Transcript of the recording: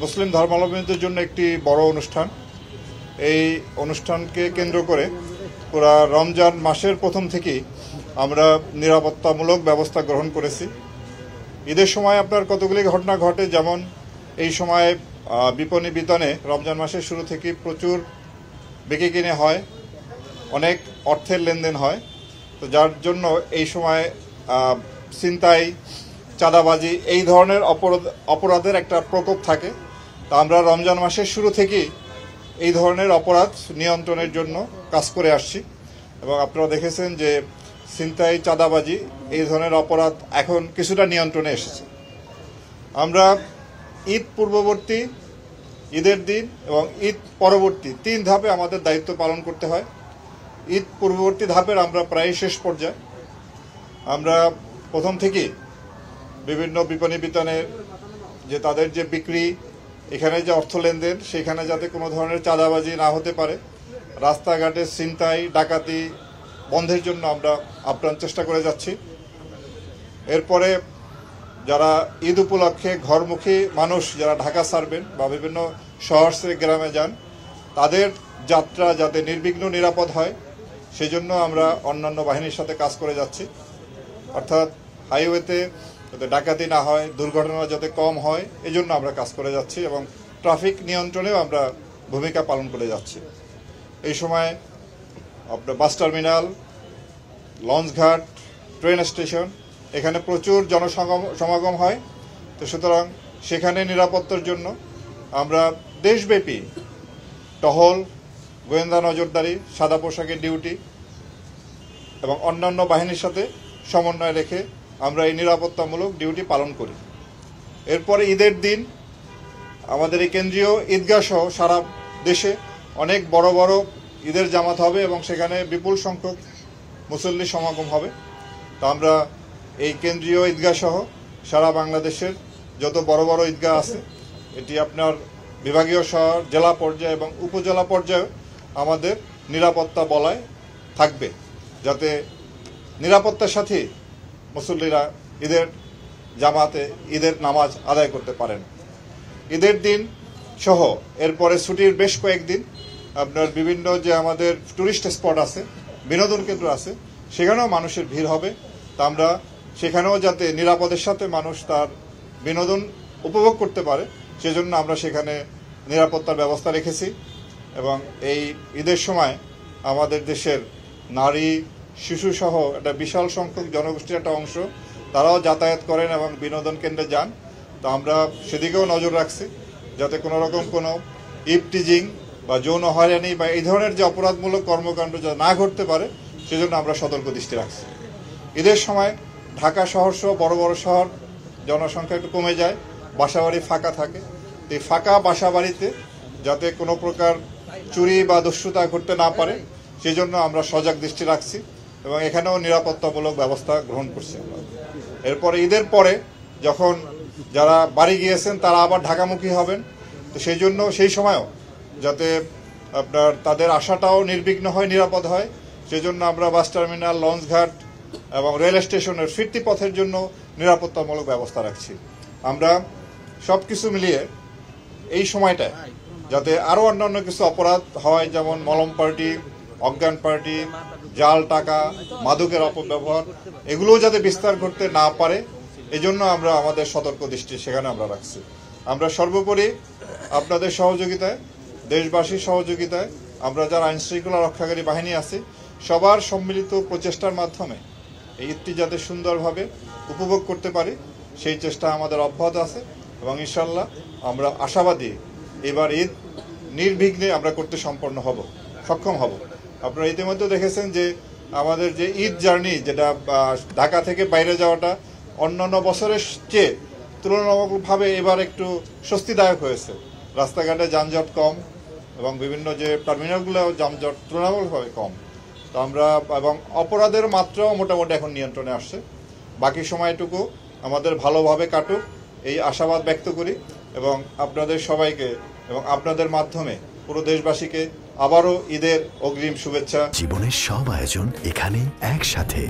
মুসলিম ধর্মাবলম্বীদের জন্য একটি বড় অনুষ্ঠান। এই অনুষ্ঠানকে কেন্দ্র করে পুরা রমজান মাসের প্রথম থেকেই আমরা নিরাপত্তামূলক ব্যবস্থা গ্রহণ করেছি। ঈদের সময় আপনার কতগুলি ঘটনা ঘটে, যেমন এই সময় বিপণী বিতানে রমজান মাসের শুরু থেকে প্রচুর বিক্রি কিনে হয়, অনেক অর্থের লেনদেন হয়। তো যার জন্য এই সময় ছিনতাই, চাঁদাবাজি এই ধরনের অপরাধের একটা প্রকোপ থাকে। তা আমরা রমজান মাসের শুরু থেকেই এই ধরনের অপরাধ নিয়ন্ত্রণের জন্য কাজ করে আসছি এবং আপনারা দেখেছেন যে ছিনতাই, চাঁদাবাজি এই ধরনের অপরাধ এখন কিছুটা নিয়ন্ত্রণে এসেছে। আমরা ঈদ পূর্ববর্তী, ঈদের দিন এবং ঈদ পরবর্তী 3 ধাপে আমাদের দায়িত্ব পালন করতে হয়। ঈদ পূর্ববর্তী ধাপের আমরা প্রায় শেষ পর্যায়ে। আমরা প্রথম থেকেই বিভিন্ন বিপণী বিতানের যে তাদের যে বিক্রি, এখানে যে অর্থ লেনদেন, সেখানে যাতে কোনো ধরনের চাঁদাবাজি না হতে পারে, রাস্তাঘাটে ছিনতাই, ডাকাতি বন্ধের জন্য আমরা আপ্রাণ চেষ্টা করে যাচ্ছি। এরপরে যারা ঈদ উপলক্ষে ঘরমুখী মানুষ যারা ঢাকা ছাড়বেন বা বিভিন্ন শহর থেকে গ্রামে যান, তাদের যাত্রা যাতে নির্বিঘ্ন নিরাপদ হয় সেজন্য আমরা অন্যান্য বাহিনীর সাথে কাজ করে যাচ্ছি। অর্থাৎ হাইওয়েতে যাতে ডাকাতি না হয়, দুর্ঘটনা যাতে কম হয়, এজন্য আমরা কাজ করে যাচ্ছি এবং ট্রাফিক নিয়ন্ত্রণেও আমরা ভূমিকা পালন করে যাচ্ছি। এই সময় আপনার বাস টার্মিনাল, লঞ্চঘাট, ট্রেন স্টেশন, এখানে প্রচুর জনসমাগম হয়। তো সুতরাং সেখানে নিরাপত্তার জন্য আমরা দেশব্যাপী টহল, গোয়েন্দা নজরদারি, সাদা পোশাকের ডিউটি এবং অন্যান্য বাহিনীর সাথে সমন্বয় রেখে আমরা এই নিরাপত্তামূলক ডিউটি পালন করি। এরপরে ঈদের দিন আমাদের এই কেন্দ্রীয় ঈদগাহ সহ সারা দেশে অনেক বড় বড় ঈদের জামাত হবে এবং সেখানে বিপুল সংখ্যক মুসল্লি সমাগম হবে। তো আমরা এই কেন্দ্রীয় ঈদগাহ সহ সারা বাংলাদেশের যত বড় বড় ঈদগাহ আছে, এটি আপনার বিভাগীয় শহর, জেলা পর্যায়ে এবং উপজেলা পর্যায়ে আমাদের নিরাপত্তা বলয় থাকবে, যাতে নিরাপত্তার সাথে মুসল্লিরা ঈদের জামাতে ঈদের নামাজ আদায় করতে পারেন। ঈদের দিন সহ এরপরে ছুটির বেশ কয়েকদিন আপনার বিভিন্ন যে আমাদের টুরিস্ট স্পট আছে, বিনোদন কেন্দ্র আছে, সেখানেও মানুষের ভিড় হবে। তা আমরা সেখানেও যাতে নিরাপদের সাথে মানুষ তার বিনোদন উপভোগ করতে পারে সেজন্য আমরা সেখানে নিরাপত্তার ব্যবস্থা রেখেছি। এবং এই ঈদের সময় আমাদের দেশের নারী, শিশুসহ একটা বিশাল সংখ্যক জনগোষ্ঠীর একটা অংশ তারাও যাতায়াত করেন এবং বিনোদন কেন্দ্রে যান। তো আমরা সেদিকেও নজর রাখছি যাতে কোনো রকম কোনো ইভটিজিং বা যৌন হয়রানি বা এই ধরনের যে অপরাধমূলক কর্মকাণ্ড যা না ঘটতে পারে সেজন্য আমরা সতর্ক দৃষ্টি রাখছি। ঈদের সময় ঢাকা শহর সহ বড় বড় শহর জনসংখ্যা একটু কমে যায়, বাসাবাড়ি ফাঁকা থাকে। এই ফাঁকা বাসাবাড়িতে যাতে কোনো প্রকার চুরি বা দস্যুতা ঘটতে না পারে সেজন্য আমরা সজাগ দৃষ্টি রাখছি এবং এখানেও নিরাপত্তামূলক ব্যবস্থা গ্রহণ করছি। এরপরে ঈদের পরে যখন যারা বাড়ি গিয়েছেন তারা আবার ঢাকামুখী হবেন, তো সেই জন্য সেই সময়ও যাতে আপনার তাদের আশাটাও নির্বিঘ্ন হয়, নিরাপদ হয়, সেজন্য আমরা বাস টার্মিনাল, লঞ্চঘাট এবং রেল স্টেশনের ফিরতি পথের জন্য নিরাপত্তামূলক ব্যবস্থা রাখছি। আমরা সব কিছু মিলিয়ে এই সময়টায় যাতে আরও অন্যান্য কিছু অপরাধ হয়, যেমন মলম পার্টি, অজ্ঞান পার্টি, জাল টাকা, মাদকের অপব্যবহার, এগুলোও যাতে বিস্তার করতে না পারে এজন্য আমরা আমাদের সতর্ক দৃষ্টি সেখানে আমরা রাখছি। আমরা সর্বোপরি আপনাদের সহযোগিতায়, দেশবাসীর সহযোগিতায় আমরা যারা আইনশৃঙ্খলা রক্ষাকারী বাহিনী আছি সবার সম্মিলিত প্রচেষ্টার মাধ্যমে এই ঈদটি যাতে সুন্দরভাবে উপভোগ করতে পারি সেই চেষ্টা আমাদের অব্যাহত আছে এবং ইনশাল্লাহ আমরা আশাবাদী এবার ঈদ নির্বিঘ্নে আমরা করতে সক্ষম হব। আপনারা ইতিমধ্যে দেখেছেন যে আমাদের যে ঈদ জার্নি, যেটা ঢাকা থেকে বাইরে যাওয়াটা অন্যান্য বছরের চেয়ে তুলনামূলকভাবে এবার একটু স্বস্তিদায়ক হয়েছে। রাস্তাঘাটে যানজট কম এবং বিভিন্ন যে টার্মিনালগুলো যানজট তুলনামূলকভাবে কম। তো আমরা এবং অপরাধের মাত্রাও মোটামুটি এখন নিয়ন্ত্রণে আসছে। বাকি সময়টুকু আমাদের ভালোভাবে কাটুক এই আশাবাদ ব্যক্ত করি এবং আপনাদের সবাইকে এবং আপনাদের মাধ্যমে পুরো দেশবাসীকে আবারও ঈদের অগ্রিম শুভেচ্ছা। জীবনের সব আয়োজন এখানে একসাথে।